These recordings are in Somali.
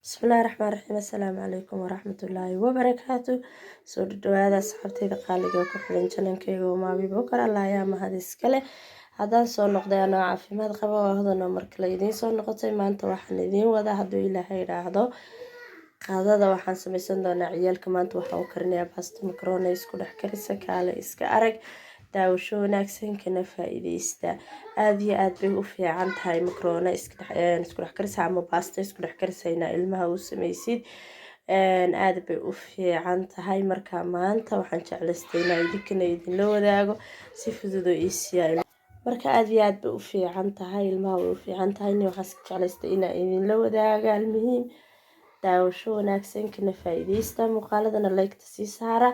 بسم الله الرحمن الرحيم. السلام عليكم ورحمة الله وبركاته. سو دhowaada asxaabtayda qaaliga ku xiran channelkayga Umami Bokar Allah ayaa mahad iskale. Haddaan soo noqday anoo caafimaad qaba oo hodan oo markale idiin soo noqotay maanta waxaan idiin wadaa hadduu Ilaahay yiraahdo qadada waxaan samaysan doonaa ciyaalka maanta waxaan u karinayaa pasta macaroni isku dhex karisa kaale iska arag daawasho wanaagsan kana faa'iideysta aad iyo aad bay u fiican tahay macaroni isku dhex karisa ama pasta isku dhex karisayna ilmaha u samaysid aad bay u fiican tahay marka maanta waxaan jeclaystay inaan idinkana idinla wadaago si fudud oo easy marka aad iyo aad bay u fiican tahay ilmaha way u fiican tahay waxaan jeclaystay inaan idinla wadaago almuhiim daawasho wanaagsan kana faa'iideysta muuqaaladana like sii saara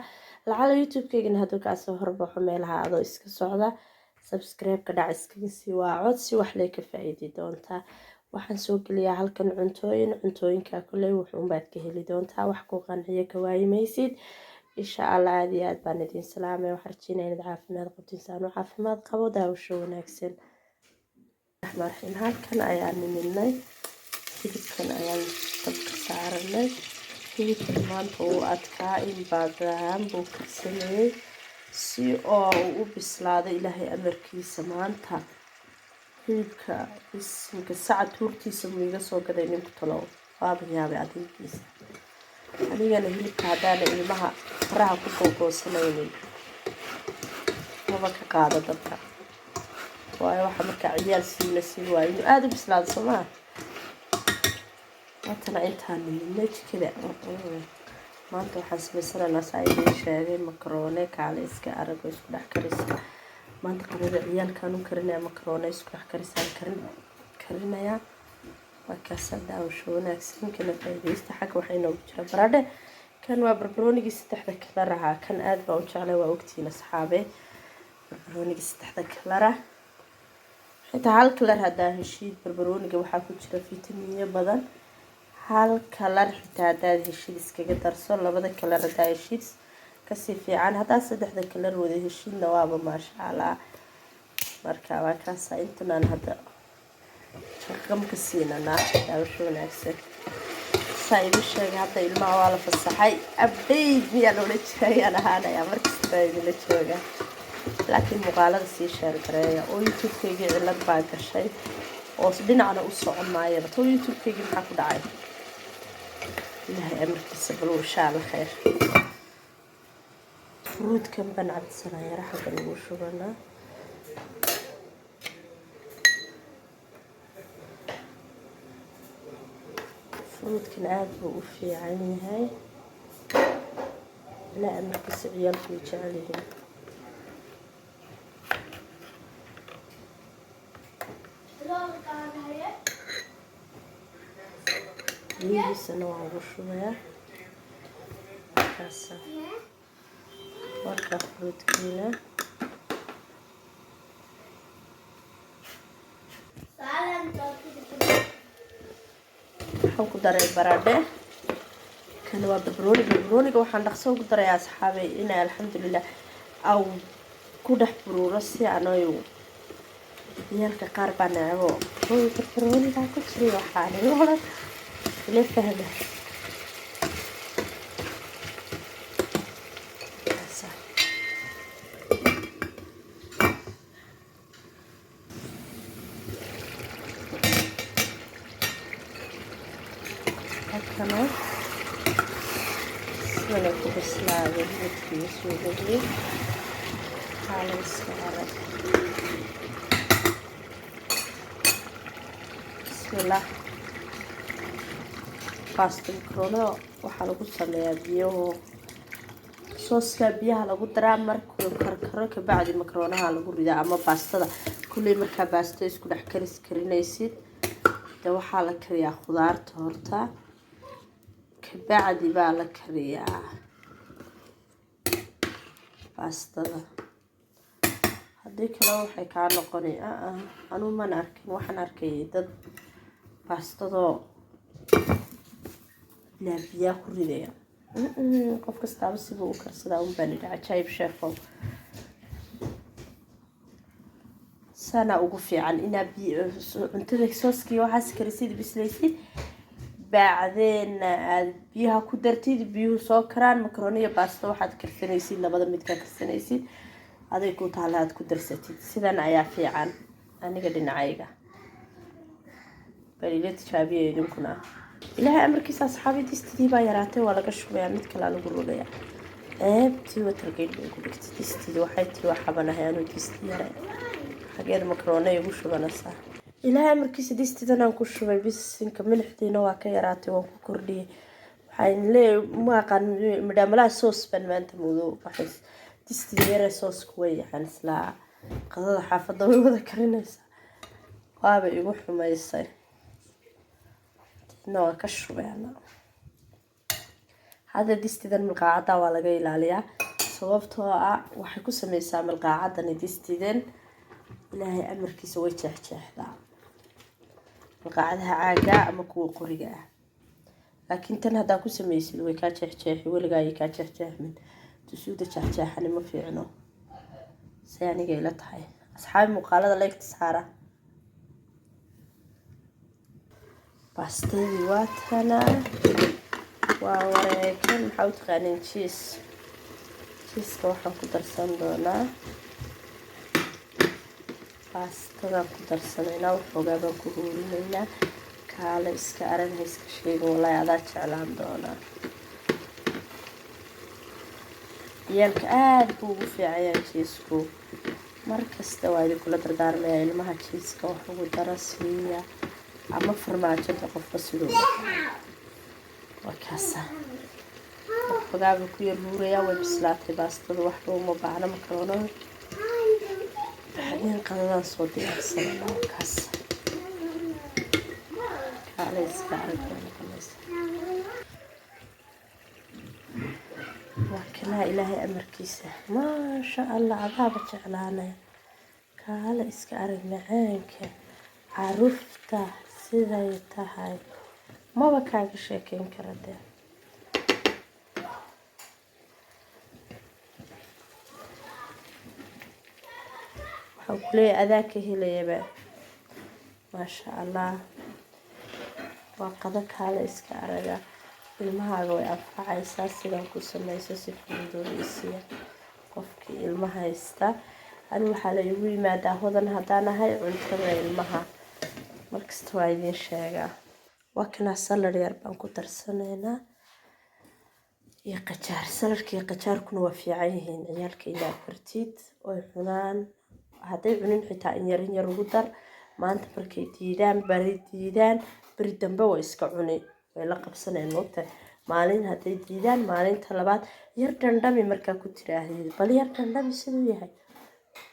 lacala youtube-keygana hadduu kaa soo horbaxo meelaha adoo iska socda subscribe-ka dhac iskaga sii waa cod si wax lee ka faa'iidi doontaa waxaan soo geliyaa halkan cuntooyinka kuley wuxuunbaad ka heli doontaa wax ku qanciyo ka waayimaysid insha allah aad iyo aad baan idin salaamay waxaan rajeynaa inaad caafimaad qabto insaan u caafimaad qabo daawasho wanaagsan raxmaan halkan ayaan nimidnay hilibkan ayaan dabka saaranay hilibkan maanta uu adkaa in badan buu karsameeyey si oo uu u bislaado ilaahay amarkiisa maanta hilibka ismka sacad tuurtiisa muu iga soo gaday ninku talow waaban yaabay adinkiisa anigana hilibka haddaana ilmaha faraha ku googoosanaynin maba ka qaado dabka waayo waxa markaa ciyaal siina sii waayo inuu aada u bislaado soo maha maantana intaan nimidnay jikada maanta waxaan samaysanaynaa saa idiin sheegay macaroni kaale iska arag oo isku dhex karisa maanta qadada ciyaalkaan u karinayaa macaroni isku dhex karisaan karinayaa markaasaa daawasho wanaagsan kana faa'iideysta xagga waxaa inoogu jira baradhe kan waa barbaroonigii saddexda kalar ahaa kan aad baan u jeclay waa ogtihiin asxaabe barbaroonigii saddexda kalar ah xitaa hal kalar haddaa heshiid barbarooniga waxaa ku jira fitamiinyo badan hal kalar xitaa haddaad heshiid iskaga darso labada kalar haddaa heshiid kasii fiican haddaa saddexda kalar wada heshiidna waaba maasha allah marka waa kaasaa intanaan hadda shaqamka siinanaa daawasho wanaagsan saa igu sheegay hadda ilmaha waa la fasaxay abdayd miyaa loola jirayaan ahaanayaa markasta idinla jooga laakiin muuqaalada sii sheergareeya oo youtube-keygii cilad baa gashay oo dhinacna u socon maayaba too youtube-keygii maxaa ku dhacay ilaahay amarkiisa bal inshaa allah khayr fruudkan baan cabdisanaa yara xagga lagu shubanaa fruudkan aada buu u fiican yahay ilaa amarkiisa ciyaalku way jecel yihiin biyihiisana waan ugu shubayaa markaasa warka fruudkiina waxaan ku daray baradhe kan waa barbarooniga waxaan dhaqso ugu darayaa asxaabey inay alxamdulilah aw ku dhex buruuro si anayu ciyaalka qaar baa necbo barbaroonigaa ku jiray waxaana odhan ila fahma halkana sidana ku bislaaday hilibkii suugayay xaala iska arag bismillah pasta macaroni waxaa lagu sameeyaa biyaho sooska biyaha lagu daraa markuu karkaro kabacdi macaroonaha lagu ridaa ama baastada kulley markaa baasta isku dhex karinaysid de waxaa la kariyaa khudaarta horta kabacdi baa la kariyaa baastada haddii kale waxay kaa noqoni anuu mana arkin waxaan arkay dad baastadoo ilaa biyaa ku ridaya qof kastaaba sibuu u karsadaa un baan idhi cajaayib sheefow sana ugu fiican inaa cuntada sooskii waxaas karisid bislaysid بعدين بيها كدرتي بيو سكران مكرونية باستا واحد كرسنيسي لبدا ميد كرسنيسي هذا يكون طالعات كدرستي سيدان ayaa fiican aniga dhinacayga bari la tijaabiyo idinkuna ilaahay amarkiisa asxaabtii istidii baa yaraatay waa laga shubayaa mid kale lagu rugayaa tii watergeed ugu dhigtay istidii waxay tii waxabanahay aanu istidii yaray xageed makaroonay ugu shubanaysaa ilaahay amarkiisa istidan aan ku shubay bisinka milixdiina waa ka yaraatay waan ku kordhiyay waxaan leeyahay ma aqaan madamala sauce ban maanta mudo waxay istidii yare sauce ku way waxaan isla qadada xaafadda way wada karinaysaa waaba igu xumaysay نوع كشوف يعني هذا ديستيدن من القاعدة ولا جاي لاليا صوبتها وحكو سميسا من القاعدة نديستيدن إلهي أمر كي سويت شح ذا القاعدة عاجة أما كو قرية لكن تنها دا كو سميسي ويكات شح ولا جاي كات شح من تسود شح أنا ما في عنو سيعني جاي لتحي أصحابي مقالة لا يكتسارة باستيدي واتنا ووريكن maxaa u taqaaniin cheese-ka waxaan ku darsan doonaa baastadaan ku darsanaynaa waxoogaa baan ku huurinaynaa kaale iska aragna iska sheegin wallaahi adaa jeclaan doonaa ciyaalka aad buu ugu fiican yahay cheese-ku markasta waa idinkula dardaarmayaa ilmaha cheese-ka wax ugu dara siiya ama farmaajada qofka sidoo وكاسة وقابل كوير هوريا وبسلاتي باستو واحدة وما بعنا مكرونة بعدين قلنا صوتي أحسن وكاسة كاليس كاليس وكلا إلهي أمر كيسة ما شاء الله عذابك على كاليس كاليس معانك عرفته سيدي تهاي ما بكاك شاكين كرده وحوكلي أذاك هليبا ما شاء الله وقدك هذا إسكارجا المها قوي أفعى أساسي لو كسرنا أساسي في الدوريسية قفكي المها يستا أنا حالا يقولي ما داهودن هدانا هاي عنتبع المها مركزتوا عايدين شاقا وكنا سلر يربان كترسنينا يا قجار سلرك يا قجار كنوا في عيهن عيالك إلى برتيد وحنان هذا عنين حتى إن يرين يرودر ما أنت بركي ديدان بريد ديدان بريد دنبوا يسكعوني ويلقب سنة النوتة مالين هذا ديدان مالين طلبات يردن دمي مركا كتراهي بل يردن دمي سويها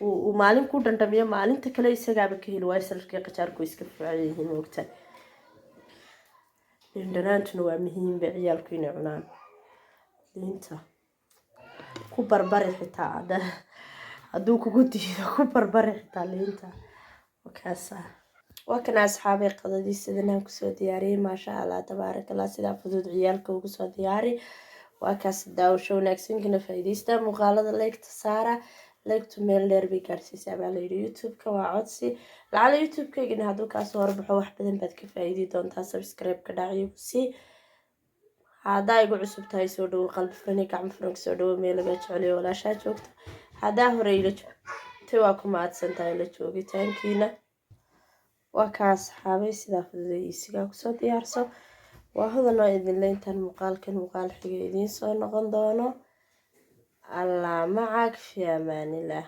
ومالين كودن دمي مالين تكلا يسقابك هلواي سلرك يا قجار كويس كفوا عيهن وقتها لندنانتنا waa muhiim ba ciyaalku inay cunaan liinta ku barbari xitaa haduu kugu diido ku barbari xitaa liinta wakaasa wakana asxaabi qadadii sidaan ku soo diyaariyay ma sha Allah tabarakallah sida fudud ciyaalka ugu soo diyaari wakaas daawasho wanaagsan kana faa'iideysta muuqaalada leegta saara leegtu meel dheer bay gaarsiisaa baa la yiri YouTube-ka waa codsi lacala YouTube-kaygana hadduu kaa soo horbaxo wax badan baad ka faa'iidi doontaa subscribe-ka dhacyo si haddaa igu cusub tahay soo dhawo qalbi furan iyo gacmo furan soo dhawo meel laga jeceliyo walaashaa joogta haddaa hore ila joogtay waa ku mahadsan tahay la joogitaankiina waa kaa asxaabay sidaa fududaysigaa kusoo diyaarso waa hodanoo idinle intaan muuqaalkan muuqaal xiga idiin soo noqon doono الله معك في أمان الله.